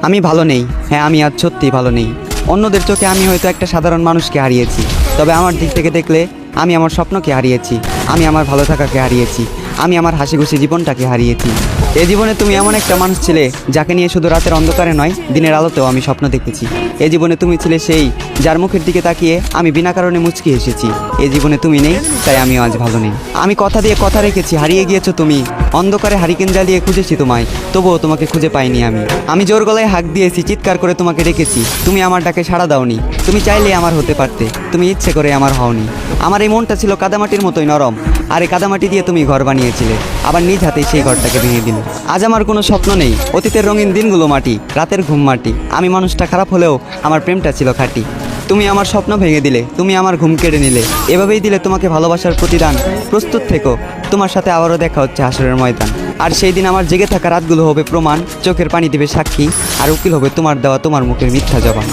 আমি ভালো নেই। হ্যাঁ, আমি আজ সত্যিই ভালো নেই। অন্যদের চোখে আমি হয়তো একটা সাধারণ মানুষকে হারিয়েছি, তবে আমার দিক থেকে দেখলে আমি আমার স্বপ্নকে হারিয়েছি, আমি আমার ভালো থাকাকে হারিয়েছি, আমি আমার হাসি খুশি জীবনটাকে হারিয়েছি। এই জীবনে তুমি এমন একটা মানুষ ছিলে যাকে নিয়ে শুধু রাতের অন্ধকারে নয়, দিনের আলোতেও আমি স্বপ্ন দেখেছি। এই জীবনে তুমি ছিলে সেই যার মুখের দিকে তাকিয়ে আমি বিনা কারণে মুচকি হেসেছি। এই জীবনে তুমি নেই, তাই আমিও আজ ভালো নেই। আমি কথা দিয়ে কথা রেখেছি, হারিয়ে গিয়েছো তুমি। অন্ধকারে হারিকেন জ্বালিয়ে খুঁজেছি তোমায়, তবুও তোমাকে খুঁজে পাইনি আমি। আমি জোর গলায় হাঁক দিয়েছি, চিৎকার করে তোমাকে ডেকেছি, তুমি আমার ডাকে সাড়া দাওনি। তুমি চাইলে আমার হতে পারতে, তুমি ইচ্ছে করে আমার হওনি। আমার এই মনটা ছিল কাদামাটির মতোই নরম, আর এই কাদামাটি দিয়ে তুমি ঘর বানিয়েছিলে, আবার নিজ হাতেই সেই ঘরটাকে ভেঙে দিলে। আজ আমার কোনো স্বপ্ন নেই, অতীতের রঙিন দিনগুলো মাটি, রাতের ঘুম মাটি। আমি মানুষটা খারাপ হলেও আমার প্রেমটা ছিল খাঁটি। তুমি আমার স্বপ্ন ভেঙে দিলে, তুমি আমার ঘুম কেড়ে নিলে, এভাবেই দিলে তোমাকে ভালোবাসার প্রতিদান। প্রস্তুত থেকো, তোমার সাথে আবারও দেখা হচ্ছে হাসরের ময়দান। আর সেই দিন আমার জেগে থাকা রাতগুলো হবে প্রমাণ, চোখের পানি দিবে সাক্ষী, আর উকিল হবে তোমার দেওয়া তোমার মুখের মিথ্যা জবান।